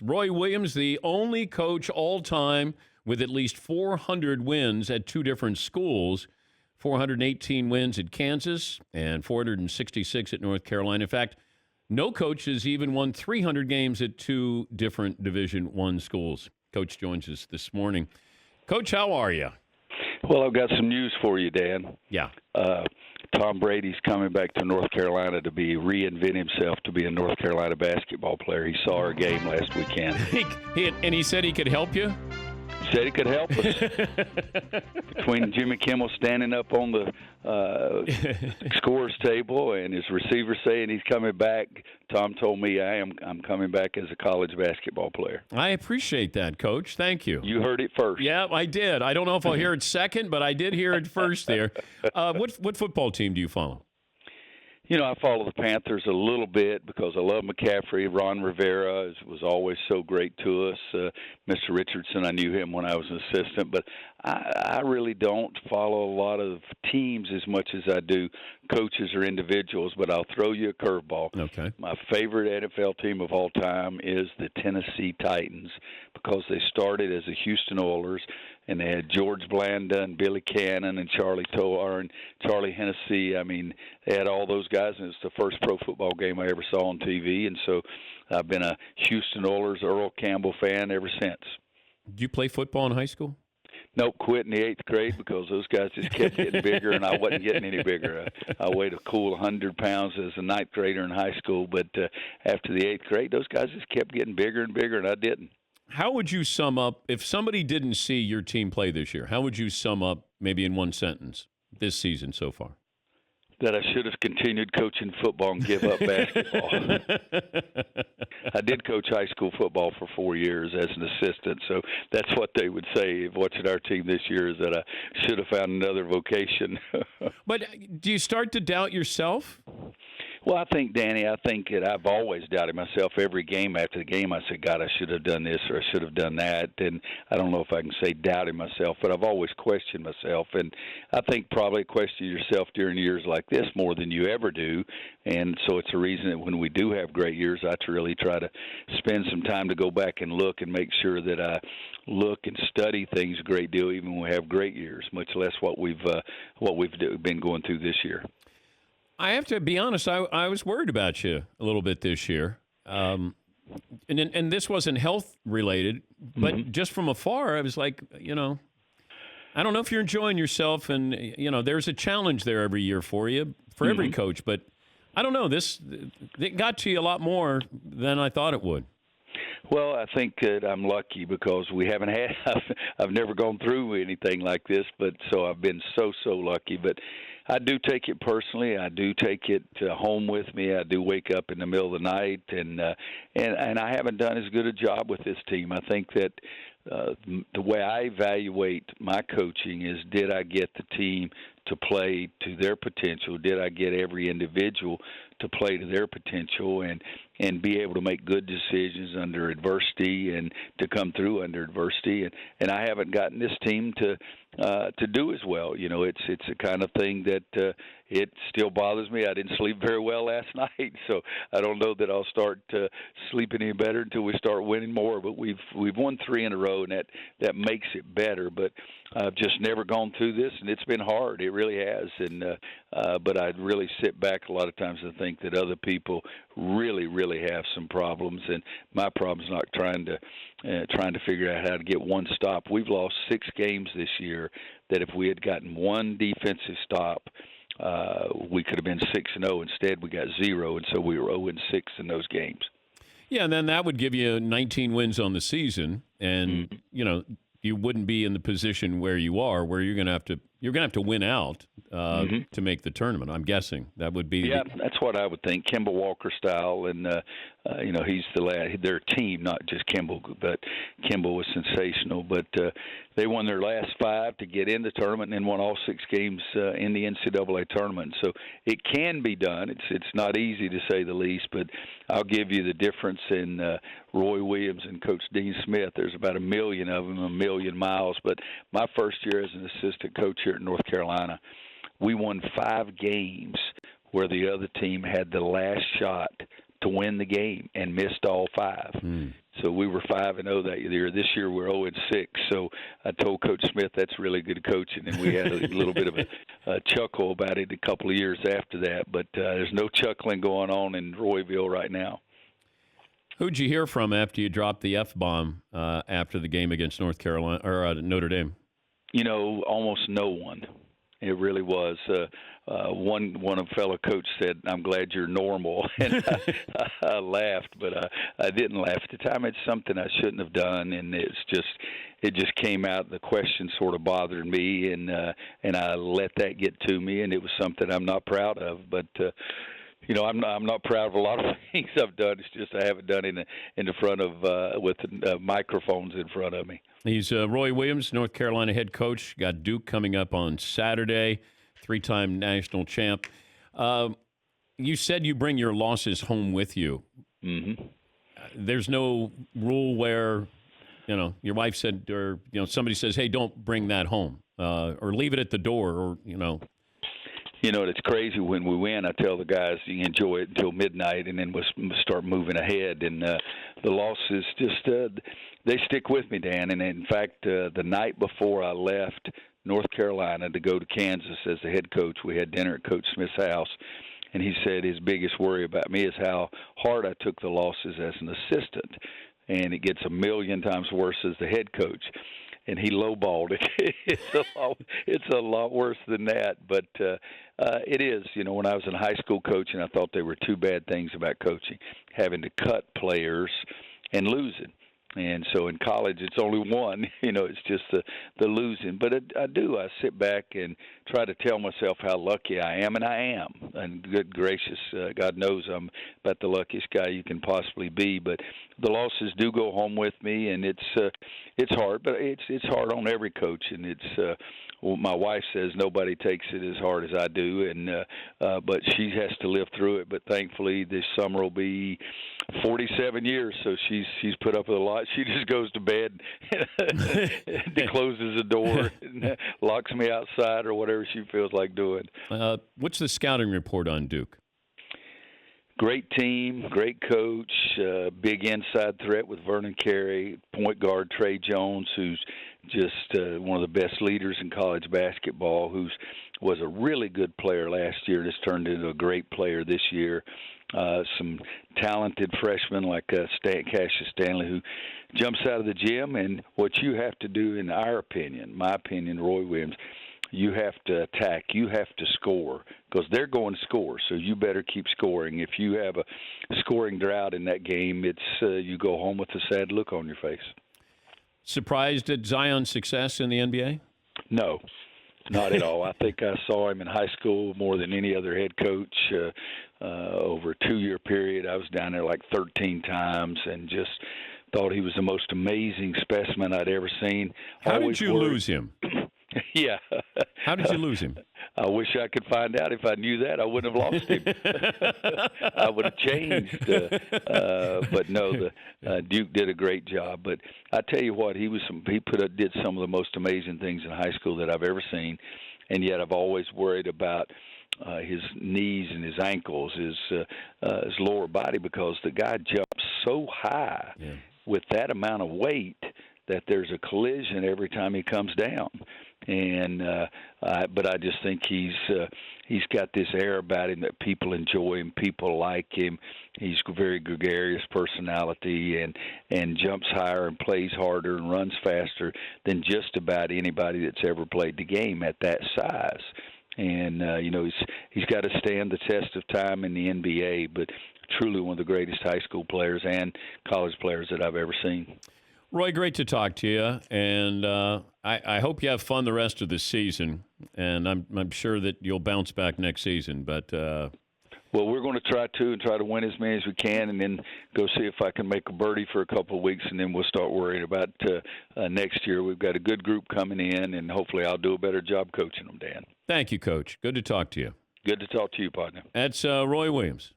Roy Williams, the only coach all time with at least 400 wins at two different schools, 418 wins at Kansas and 466 at North Carolina. In fact, no coach has even won 300 games at two different Division I schools. Coach joins us this morning. Coach, how are you? Well, I've got some news for you, Dan. Yeah. Tom Brady's coming back to North Carolina to reinvent himself to be a North Carolina basketball player. He saw our game last weekend. And he said he could help you? Said he could help us. Between Jimmy Kimmel standing up on the scores table and his receiver saying he's coming back, Tom told me I'm coming back as a college basketball player. I appreciate that, Coach. Thank you. You heard it first. Yeah, I did. I don't know if I'll hear it second, but I did hear it first there. What football team do you follow? You know, I follow the Panthers a little bit because I love McCaffrey. Ron Rivera was always so great to us. Mr. Richardson, I knew him when I was an assistant. But I really don't follow a lot of teams as much as I do coaches or individuals. But I'll throw you a curveball. Okay. My favorite NFL team of all time is the Tennessee Titans because they started as the Houston Oilers. And they had George Blanda and Billy Cannon and Charlie Toar and Charlie Hennessy. I mean, they had all those guys, and it's the first pro football game I ever saw on TV. And so I've been a Houston Oilers, Earl Campbell fan ever since. Did you play football in high school? Nope, quit in the 8th grade because those guys just kept getting bigger, and I wasn't getting any bigger. I weighed a cool 100 pounds as a 9th grader in high school, but after the 8th grade, those guys just kept getting bigger and bigger, and I didn't. How would you sum up, if somebody didn't see your team play this year, how would you sum up, maybe in one sentence, this season so far? That I should have continued coaching football and give up basketball. I did coach high school football for 4 years as an assistant, so that's what they would say if watching our team this year is that I should have found another vocation. But do you start to doubt yourself? Well, I think, Danny, I've always doubted myself. Every game after the game, I said, God, I should have done this or I should have done that. And I don't know if I can say doubting myself, but I've always questioned myself. And I think probably question yourself during years like this more than you ever do. And so it's a reason that when we do have great years, I really try to spend some time to go back and look and make sure that I look and study things a great deal, even when we have great years, much less what we've been going through this year. I have to be honest, I was worried about you a little bit this year. And this wasn't health related, but just from afar, I was like, I don't know if you're enjoying yourself. And, there's a challenge there every year for you, for every coach. But I don't know, it got to you a lot more than I thought it would. Well, I think that I'm lucky because we haven't I've never gone through anything like this, but so I've been so lucky. But I do take it personally. I do take it home with me. I do wake up in the middle of the night, and I haven't done as good a job with this team. I think that the way I evaluate my coaching is, did I get the team to play to their potential? Did I get every individual to play to their potential and be able to make good decisions under adversity and to come through under adversity? And I haven't gotten this team to do as well. It's a kind of thing that it still bothers me. I didn't sleep very well last night, so I don't know that I'll start sleeping any better until we start winning more. But we've won 3 in a row, and that makes it better. But I've just never gone through this, and it's been hard. It really has. And but I really sit back a lot of times and think that other people really have some problems, and my problem's not trying to figure out how to get one stop. We've lost 6 games this year that if we had gotten one defensive stop, we could have been 6-0. Instead, we got 0, and so we were 0-6 in those games. Yeah, and then that would give you 19 wins on the season, and you wouldn't be in the position where you are, where you're going to have to win out to make the tournament. I'm guessing that would be. Yeah, that's what I would think. Kimball Walker style, and he's the lad. Their team, not just Kimball, but Kimball was sensational. But they won their last 5 to get in the tournament, and then won all 6 games in the NCAA tournament. So it can be done. It's not easy to say the least, but I'll give you the difference in Roy Williams and Coach Dean Smith. There's about 1 million of them, 1 million miles. But my first year as an assistant coach here at North Carolina, we won 5 games where the other team had the last shot to win the game and missed all 5. So we were 5-0 that year. This year we're 0-6. So I told Coach Smith that's really good coaching, and we had a little bit of a chuckle about it a couple of years after that. But there's no chuckling going on in Royville right now. Who'd you hear from after you dropped the F-bomb after the game against North Carolina or Notre Dame? Almost no one. It really was. One of fellow coach said, "I'm glad you're normal," and I laughed, but I didn't laugh at the time. It's something I shouldn't have done, and it just came out. The question sort of bothered me, and I let that get to me, and it was something I'm not proud of. But I'm not proud of a lot of things I've done. It's just I haven't done it in the front of with microphones in front of me. He's Roy Williams, North Carolina head coach. Got Duke coming up on Saturday, 3-time national champ. You said you bring your losses home with you. Mm-hmm. There's no rule where, your wife said, or, somebody says, hey, don't bring that home or leave it at the door or. It's crazy when we win. I tell the guys you enjoy it until midnight, and then we'll start moving ahead. And the losses just they stick with me, Dan. And in fact, the night before I left North Carolina to go to Kansas as the head coach, we had dinner at Coach Smith's house, and he said his biggest worry about me is how hard I took the losses as an assistant, and it gets a million times worse as the head coach. And he lowballed it. It's a lot worse than that, but it is. When I was in high school coaching, I thought there were 2 bad things about coaching: having to cut players and losing. And so in college, it's only one. It's just the losing. But I sit back and try to tell myself how lucky I am, and I am. And good gracious, God knows I'm about the luckiest guy you can possibly be. But the losses do go home with me, and it's hard. But it's hard on every coach, and my wife says nobody takes it as hard as I do, and but she has to live through it. But thankfully, this summer will be 47 years, so she's put up with a lot. She just goes to bed, and closes the door, and locks me outside or whatever she feels like doing. What's the scouting report on Duke? Great team, great coach, big inside threat with Vernon Carey, point guard Trey Jones, who's just one of the best leaders in college basketball, who was a really good player last year and has turned into a great player this year. Some talented freshmen like Cassius Stanley, who jumps out of the gym. And what you have to do, in my opinion, Roy Williams, you have to attack. You have to score because they're going to score. So you better keep scoring. If you have a scoring drought in that game, it's you go home with a sad look on your face. Surprised at Zion's success in the NBA? No, not at all. I think I saw him in high school more than any other head coach over a 2-year period. I was down there like 13 times and just thought he was the most amazing specimen I'd ever seen. How did you lose him? Yeah. How did you lose him? I wish I could find out. If I knew that, I wouldn't have lost him. I would have changed. But no, Duke did a great job. But I tell you what, he did some of the most amazing things in high school that I've ever seen, and yet I've always worried about his knees and his ankles, his lower body, because the guy jumps so high with that amount of weight that there's a collision every time he comes down. And but I just think he's got this air about him that people enjoy him, people like him. He's a very gregarious personality and jumps higher and plays harder and runs faster than just about anybody that's ever played the game at that size. And he's got to stand the test of time in the NBA, but truly one of the greatest high school players and college players that I've ever seen. Roy, great to talk to you, and I hope you have fun the rest of the season, and I'm sure that you'll bounce back next season. But well, we're going to try to win as many as we can, and then go see if I can make a birdie for a couple of weeks, and then we'll start worrying about next year. We've got a good group coming in, and hopefully I'll do a better job coaching them, Dan. Thank you, Coach. Good to talk to you. Good to talk to you, partner. That's Roy Williams.